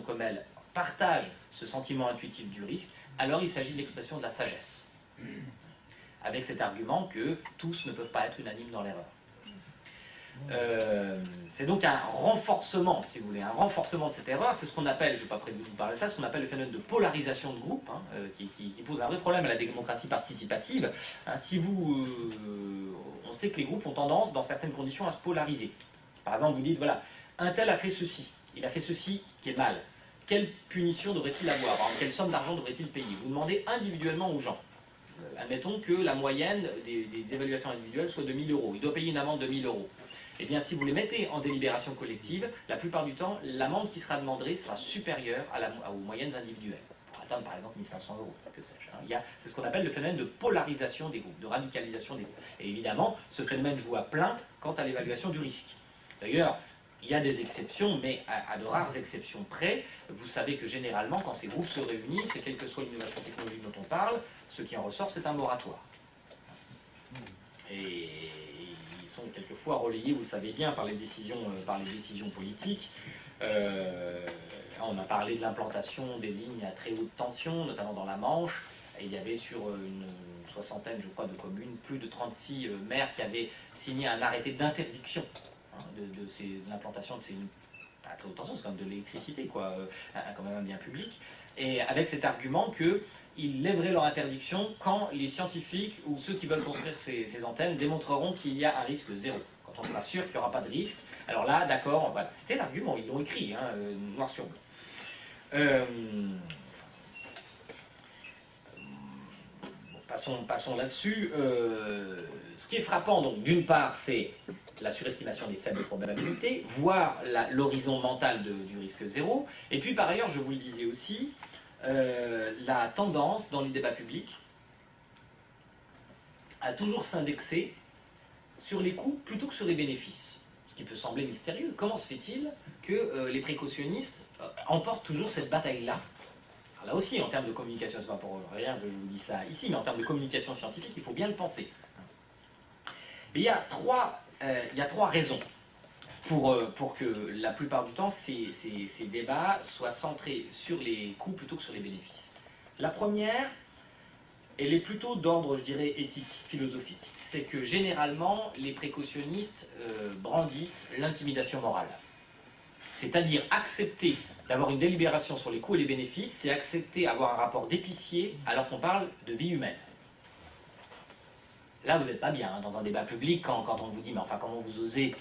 comme elle partagent ce sentiment intuitif du risque, alors il s'agit de l'expression de la sagesse. Avec cet argument que tous ne peuvent pas être unanimes dans l'erreur. C'est donc un renforcement, si vous voulez, un renforcement de cette erreur. C'est ce qu'on appelle, je n'ai pas prévu de vous parler de ça, ce qu'on appelle le phénomène de polarisation de groupe, hein, qui pose un vrai problème à la démocratie participative. Hein, on sait que les groupes ont tendance, dans certaines conditions, à se polariser. Par exemple, vous dites, voilà, un tel a fait ceci, il a fait ceci qui est mal. Quelle punition devrait-il avoir? Quelle somme d'argent devrait-il payer? Vous demandez individuellement aux gens. Admettons que la moyenne des évaluations individuelles soit de 1 000 €. Il doit payer une amende de 1 000 €. Eh bien, si vous les mettez en délibération collective, la plupart du temps, l'amende qui sera demandée sera supérieure aux moyennes individuelles. Pour atteindre, par exemple, 1 500 €, que sais-je. C'est ce qu'on appelle le phénomène de polarisation des groupes, de radicalisation des groupes. Et évidemment, ce phénomène joue à plein quant à l'évaluation du risque. D'ailleurs, il y a des exceptions, mais à de rares exceptions près. Vous savez que généralement, quand ces groupes se réunissent, et quelle que soit l'innovation technologique dont on parle, ce qui en ressort, c'est un moratoire. Et ils sont quelquefois relayés, vous le savez bien, par les décisions politiques. On a parlé de l'implantation des lignes à très haute tension, notamment dans la Manche. Et il y avait sur une soixantaine, je crois, de communes, plus de 36 maires qui avaient signé un arrêté d'interdiction de l'implantation de ces lignes à très haute tension. C'est quand même de l'électricité, quoi, quand même un bien public. Et avec cet argument qu'ils lèveraient leur interdiction quand les scientifiques ou ceux qui veulent construire ces antennes démontreront qu'il y a un risque zéro. Quand on sera sûr qu'il n'y aura pas de risque, alors là, d'accord, voilà, c'était l'argument, ils l'ont écrit, hein, noir sur blanc. Passons là-dessus. Ce qui est frappant, donc, d'une part, c'est la surestimation des faibles probabilités, voire l'horizon mental du risque zéro. Et puis, par ailleurs, je vous le disais aussi, la tendance dans les débats publics à toujours s'indexer sur les coûts plutôt que sur les bénéfices. Ce qui peut sembler mystérieux. Comment se fait-il que les précautionnistes emportent toujours cette bataille-là? Là aussi, en termes de communication, c'est pas pour rien que je vous dis ça ici, mais en termes de communication scientifique, il faut bien le penser. Mais il y a trois raisons pour que la plupart du temps, ces débats soient centrés sur les coûts plutôt que sur les bénéfices. La première, elle est plutôt d'ordre, je dirais, éthique, philosophique. C'est que généralement, les précautionnistes brandissent l'intimidation morale. C'est-à-dire accepter d'avoir une délibération sur les coûts et les bénéfices, c'est accepter d'avoir un rapport d'épicier alors qu'on parle de vie humaine. Là, vous n'êtes pas bien, hein, dans un débat public, quand on vous dit, mais enfin, comment vous osez,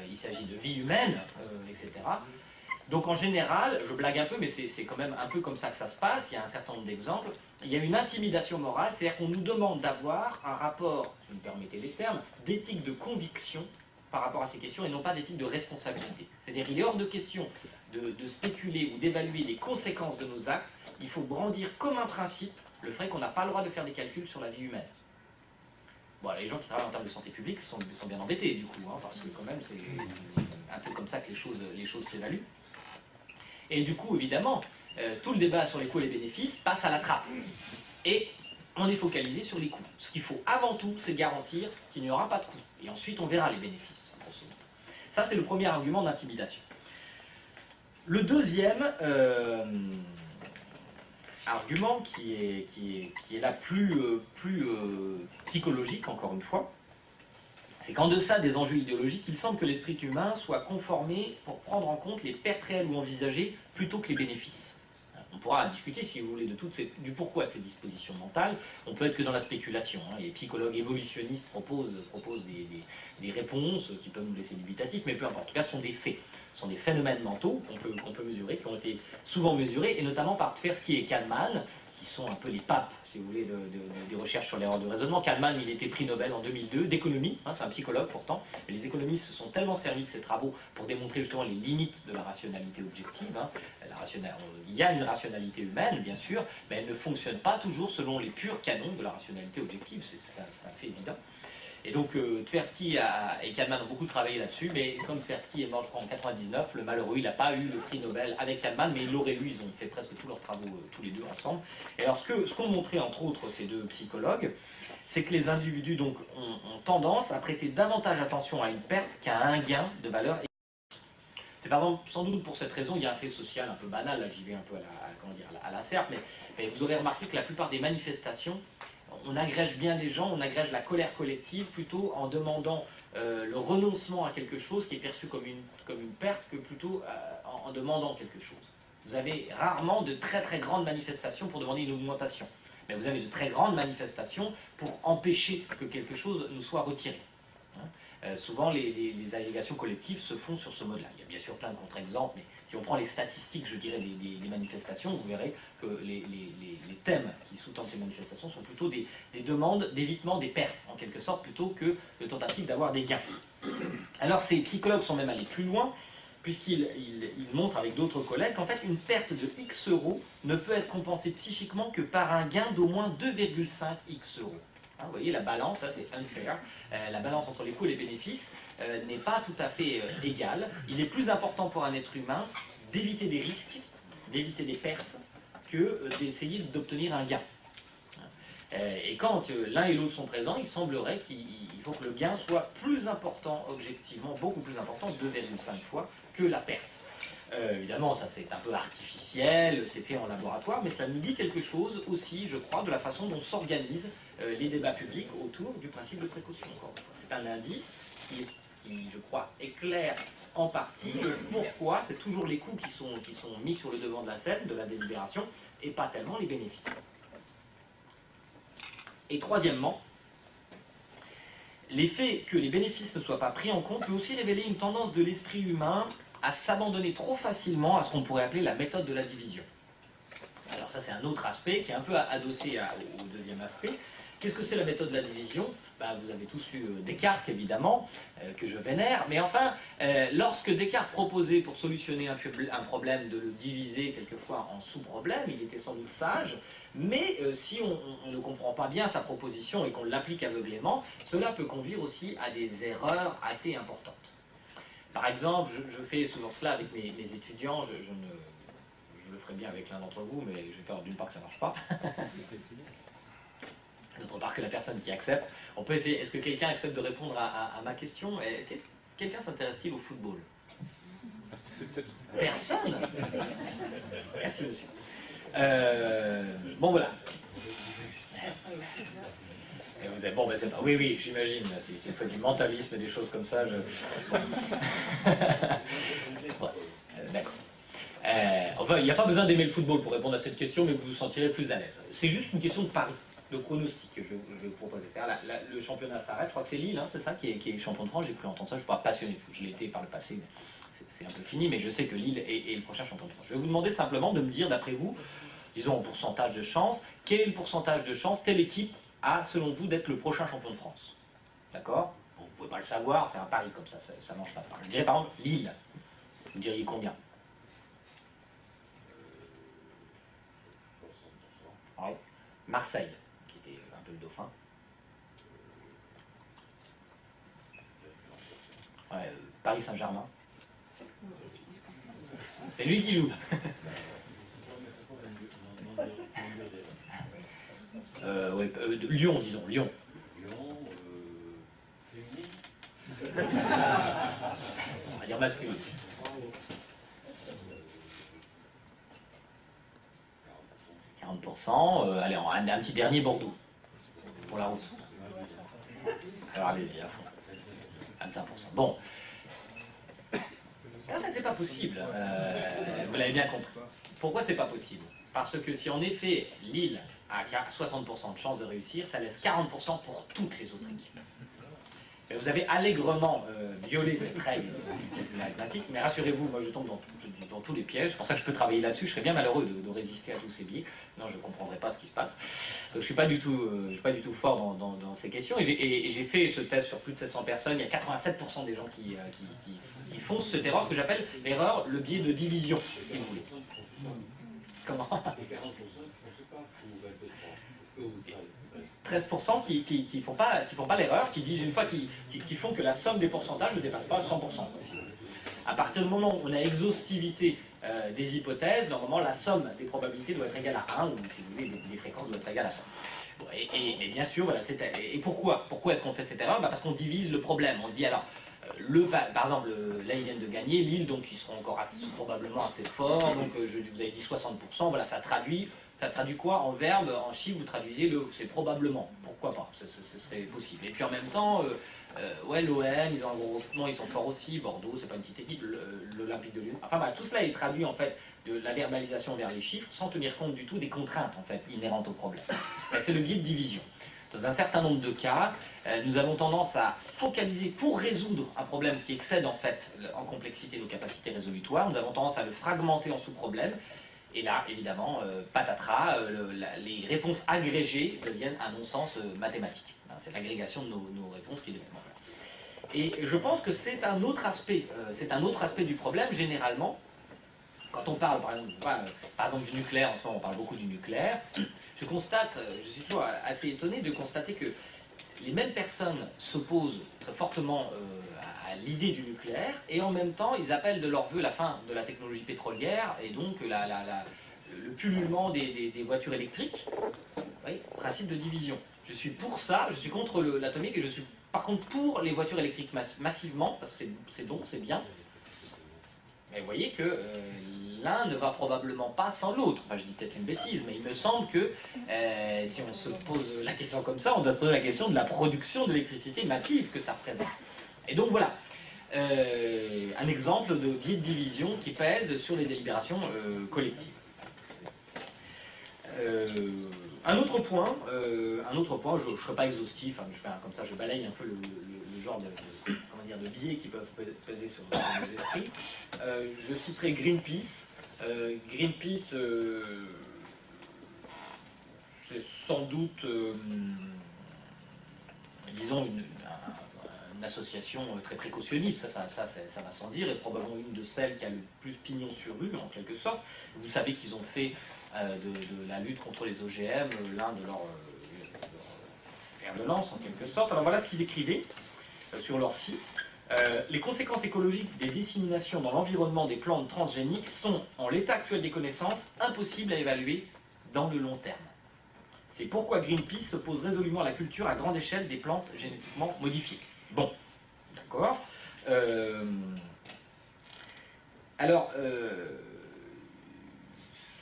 il s'agit de vie humaine, etc. Donc en général, je blague un peu, mais c'est quand même un peu comme ça que ça se passe, il y a un certain nombre d'exemples, il y a une intimidation morale, c'est-à-dire qu'on nous demande d'avoir un rapport, si vous me permettez les termes, d'éthique de conviction par rapport à ces questions et non pas d'éthique de responsabilité. C'est-à-dire qu'il est hors de question de spéculer ou d'évaluer les conséquences de nos actes, il faut brandir comme un principe le fait qu'on n'a pas le droit de faire des calculs sur la vie humaine. Bon, les gens qui travaillent en termes de santé publique sont bien embêtés du coup, hein, parce que quand même c'est un peu comme ça que les choses s'évaluent. Et du coup, évidemment, tout le débat sur les coûts et les bénéfices passe à la trappe. Et on est focalisé sur les coûts. Ce qu'il faut avant tout, c'est garantir qu'il n'y aura pas de coûts. Et ensuite, on verra les bénéfices. Ça, c'est le premier argument d'intimidation. Le deuxième argument, qui est là plus psychologique, encore une fois, c'est qu'en deçà des enjeux idéologiques, il semble que l'esprit humain soit conformé pour prendre en compte les pertes réelles ou envisagées plutôt que les bénéfices. On pourra discuter, si vous voulez, du pourquoi de ces dispositions mentales. On peut être que dans la spéculation. Hein. Les psychologues évolutionnistes proposent des réponses qui peuvent nous laisser dubitatifs, mais peu importe. En tout cas, ce sont des faits. Ce sont des phénomènes mentaux qu'on peut mesurer, qui ont été souvent mesurés, et notamment par Tversky et Kahneman, qui sont un peu les papes, si vous voulez, des recherches sur l'erreur de raisonnement. Kahneman, il était prix Nobel en 2002 d'économie, hein, c'est un psychologue pourtant, mais les économistes se sont tellement servis de ces travaux pour démontrer justement les limites de la rationalité objective. Hein. Il y a une rationalité humaine, bien sûr, mais elle ne fonctionne pas toujours selon les purs canons de la rationalité objective, c'est un fait évident. Et donc Tversky et Kahneman ont beaucoup travaillé là-dessus, mais comme Tversky est mort je crois en 1999, le malheureux, il n'a pas eu le prix Nobel avec Kahneman, mais il l'aurait eu, ils ont fait presque tous leurs travaux tous les deux ensemble. Et alors ce qu'ont montré entre autres ces deux psychologues, c'est que les individus donc, ont tendance à prêter davantage attention à une perte qu'à un gain de valeur. C'est par exemple, sans doute pour cette raison, il y a un fait social un peu banal, là j'y vais un peu à la serpe, mais vous aurez remarqué que la plupart des manifestations, on agrège bien les gens, on agrège la colère collective plutôt en demandant le renoncement à quelque chose qui est perçu comme une perte que plutôt en demandant quelque chose. Vous avez rarement de très très grandes manifestations pour demander une augmentation, mais vous avez de très grandes manifestations pour empêcher que quelque chose nous soit retiré. Souvent, les allégations collectives se font sur ce mode-là. Il y a bien sûr plein de contre-exemples, mais si on prend les statistiques, je dirais, des manifestations, vous verrez que les thèmes qui sous-tendent ces manifestations sont plutôt des demandes d'évitement des pertes, en quelque sorte, plutôt que de tentatives d'avoir des gains. Alors, ces psychologues sont même allés plus loin, puisqu'ils montrent avec d'autres collègues qu'en fait, une perte de X euros ne peut être compensée psychiquement que par un gain d'au moins 2,5 X euros. Vous voyez, la balance, là c'est unfair, la balance entre les coûts et les bénéfices n'est pas tout à fait égale. Il est plus important pour un être humain d'éviter des risques, d'éviter des pertes, que d'essayer d'obtenir un gain. Et quand l'un et l'autre sont présents, il semblerait qu'il faut que le gain soit plus important, objectivement, beaucoup plus important, 2,5 fois, que la perte. Évidemment, ça c'est un peu artificiel, c'est fait en laboratoire, mais ça nous dit quelque chose aussi, je crois, de la façon dont s'organisent les débats publics autour du principe de précaution. C'est un indice qui, je crois, éclaire en partie pourquoi c'est toujours les coûts qui sont mis sur le devant de la scène, de la délibération, et pas tellement les bénéfices. Et troisièmement, l'effet que les bénéfices ne soient pas pris en compte peut aussi révéler une tendance de l'esprit humain à s'abandonner trop facilement à ce qu'on pourrait appeler la méthode de la division. Alors ça c'est un autre aspect qui est un peu adossé au deuxième aspect. Qu'est-ce que c'est la méthode de la division? Vous avez tous lu Descartes évidemment, que je vénère, mais enfin, lorsque Descartes proposait pour solutionner un problème de le diviser quelquefois en sous-problèmes, il était sans doute sage, mais si on ne comprend pas bien sa proposition et qu'on l'applique aveuglément, cela peut conduire aussi à des erreurs assez importantes. Par exemple, je fais souvent cela avec mes étudiants, je le ferai bien avec l'un d'entre vous, mais j'ai peur d'une part que ça ne marche pas. D'autre part que la personne qui accepte. On peut essayer, est-ce que quelqu'un accepte de répondre à ma question? Quelqu'un s'intéresse-t-il au football? Personne? Merci monsieur. Bon voilà. Et vous êtes, bon, c'est pas. Oui, j'imagine, c'est pas du mentalisme, des choses comme ça. Bon, d'accord. Enfin, il n'y a pas besoin d'aimer le football pour répondre à cette question, mais vous vous sentirez plus à l'aise. C'est juste une question de pari, de pronostic que je vais vous proposer. Le championnat s'arrête, je crois que c'est Lille, hein, c'est ça, qui est champion de France. J'ai cru entendre ça, je ne suis pas passionné de foot, je l'ai été par le passé, mais c'est un peu fini, mais je sais que Lille est le prochain champion de France. Je vais vous demander simplement de me dire, d'après vous, disons en pourcentage de chance, quel est le pourcentage de chance telle équipe a, selon vous, d'être le prochain champion de France? D'accord? Vous ne pouvez pas le savoir, c'est un pari comme ça ne mange pas de pain. Je dirais par exemple Lille. Vous diriez combien? 60%. Ouais. Marseille, qui était un peu le dauphin. Ouais, Paris Saint-Germain. C'est lui qui joue. Lyon, disons, Lyon. On va dire masculin. 40%. Allez, un petit dernier Bordeaux. Pour la route. Alors allez-y, à fond. 25%. Bon. En fait, c'est pas possible. Vous l'avez bien compris. Pourquoi c'est pas possible? Parce que si en effet Lille a 60% de chance de réussir, ça laisse 40% pour toutes les autres équipes. Et vous avez allègrement violé cette règle mathématique, mais rassurez-vous, moi je tombe dans tous les pièges, c'est pour ça que je peux travailler là-dessus, je serais bien malheureux de résister à tous ces biais, non je ne comprendrais pas ce qui se passe. Donc je ne suis pas du tout fort dans ces questions, et j'ai fait ce test sur plus de 700 personnes, il y a 87% des gens qui font cette erreur, ce que j'appelle l'erreur, le biais de division, si vous voulez. Comment? 13% qui font pas l'erreur, qui disent une fois qui font que la somme des pourcentages ne dépasse pas 100%. À partir du moment où on a exhaustivité des hypothèses, normalement la somme des probabilités doit être égale à 1, ou si vous voulez, les fréquences doivent être égales à 100. Bon, et bien sûr, voilà, et pourquoi est-ce qu'on fait cette erreur? Parce qu'on divise le problème. On se dit alors, Par exemple, là ils viennent de gagner, Lille, donc ils seront encore probablement assez forts, donc vous avez dit 60%, voilà, ça traduit quoi en verbe, en chiffre, vous traduisez le c'est probablement, pourquoi pas, ce serait possible. Et puis en même temps, ouais, l'OM, ils ont un gros recrutement, ils sont forts aussi, Bordeaux, c'est pas une petite équipe, l'Olympique de Lyon, enfin bah, tout cela est traduit en fait de la verbalisation vers les chiffres, sans tenir compte du tout des contraintes en fait inhérentes au problème. C'est le biais de division. Dans un certain nombre de cas, nous avons tendance à focaliser pour résoudre un problème qui excède en fait en complexité nos capacités résolutoires, nous avons tendance à le fragmenter en sous-problèmes, et là, évidemment, patatras, les réponses agrégées deviennent un non-sens mathématique. C'est l'agrégation de nos réponses qui deviennent. Et je pense que c'est un autre aspect du problème, généralement. Quand on parle, par exemple, du nucléaire, en ce moment on parle beaucoup du nucléaire, je suis toujours assez étonné de constater que les mêmes personnes s'opposent très fortement à l'idée du nucléaire, et en même temps ils appellent de leur vœu la fin de la technologie pétrolière, et donc le pullulement des voitures électriques. Oui, principe de division. Je suis pour ça, je suis contre l'atomique, et je suis par contre pour les voitures électriques massivement, parce que c'est bon, c'est bien. Mais vous voyez que l'un ne va probablement pas sans l'autre. Enfin, je dis peut-être une bêtise, mais il me semble que si on se pose la question comme ça, on doit se poser la question de la production d'électricité massive que ça représente. Et donc voilà, un exemple de biais de division qui pèse sur les délibérations collectives. Un autre point, je ne serai pas exhaustif, hein, je fais comme ça, je balaye un peu le genre de biais qui peuvent peser sur nos esprits. Je citerai Greenpeace. Greenpeace, c'est sans doute, disons, une association très précautionniste, ça va sans dire, et probablement une de celles qui a le plus pignon sur rue, en quelque sorte. Vous savez qu'ils ont fait de la lutte contre les OGM l'un de leurs fers de lance, en quelque sorte. Alors voilà ce qu'ils écrivaient sur leur site. Les conséquences écologiques des disséminations dans l'environnement des plantes transgéniques sont, en l'état actuel des connaissances, impossibles à évaluer dans le long terme. C'est pourquoi Greenpeace s'oppose résolument à la culture à grande échelle des plantes génétiquement modifiées. Bon, d'accord. Alors,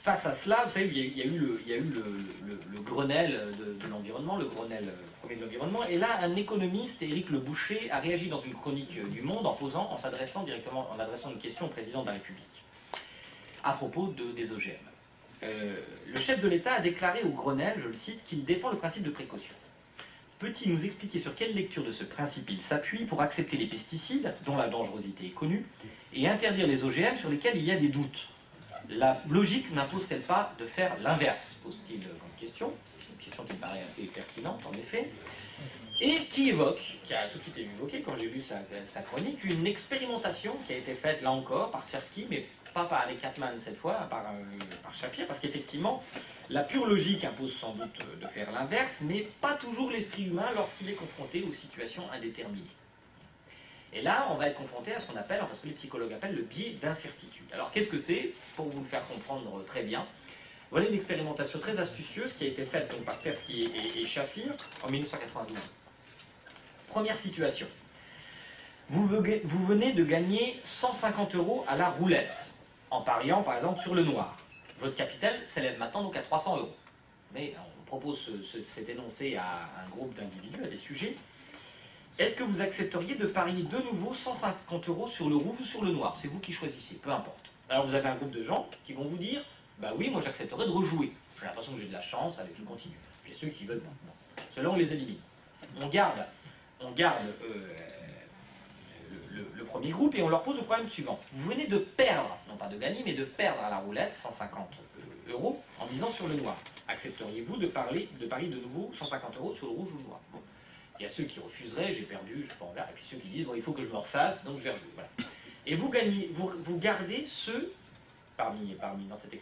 face à cela, vous savez, il y a eu le Grenelle de l'environnement, le Grenelle premier de l'environnement, et là, un économiste, Éric Le Boucher, a réagi dans une chronique du Monde en s'adressant une question au président de la République à propos des OGM. Le chef de l'État a déclaré au Grenelle, je le cite, qu'il défend le principe de précaution. Peut-il nous expliquer sur quelle lecture de ce principe il s'appuie pour accepter les pesticides, dont la dangerosité est connue, et interdire les OGM sur lesquels il y a des doutes? La logique n'impose-t-elle pas de faire l'inverse, pose-t-il comme question. Une question qui me paraît assez pertinente, en effet. Et qui a tout de suite évoqué, quand j'ai lu sa chronique, une expérimentation qui a été faite, là encore, par Tversky, mais pas avec Hartmann cette fois, par Shapir, parce qu'effectivement, la pure logique impose sans doute de faire l'inverse, mais pas toujours l'esprit humain lorsqu'il est confronté aux situations indéterminées. Et là, on va être confronté à ce qu'on appelle, enfin ce que les psychologues appellent le biais d'incertitude. Alors qu'est-ce que c'est? Pour vous le faire comprendre très bien, voilà une expérimentation très astucieuse qui a été faite donc, par Tversky et Shapir en 1992. Première situation. Vous venez de gagner 150 € à la roulette, en pariant par exemple sur le noir. Votre capital s'élève maintenant donc à 300 €. Mais on propose cet énoncé à un groupe d'individus, à des sujets. Est-ce que vous accepteriez de parier de nouveau 150 € sur le rouge ou sur le noir? C'est vous qui choisissez, peu importe. Alors vous avez un groupe de gens qui vont vous dire, bah oui, moi j'accepterais de rejouer. J'ai l'impression que j'ai de la chance, allez, je continue. Puis il y a ceux qui veulent pas. Ceux-là, on les élimine. On garde le premier groupe et on leur pose le problème suivant. Vous venez de perdre, non pas de gagner, mais de perdre à la roulette 150 € en misant sur le noir. Accepteriez-vous de parier de nouveau 150 € sur le rouge ou le noir? Bon. Il y a ceux qui refuseraient, j'ai perdu, je peux en faire. Et puis ceux qui disent, bon, il faut que je me refasse, donc je vais rejouer. Voilà. Et vous gardez ceux, dans cette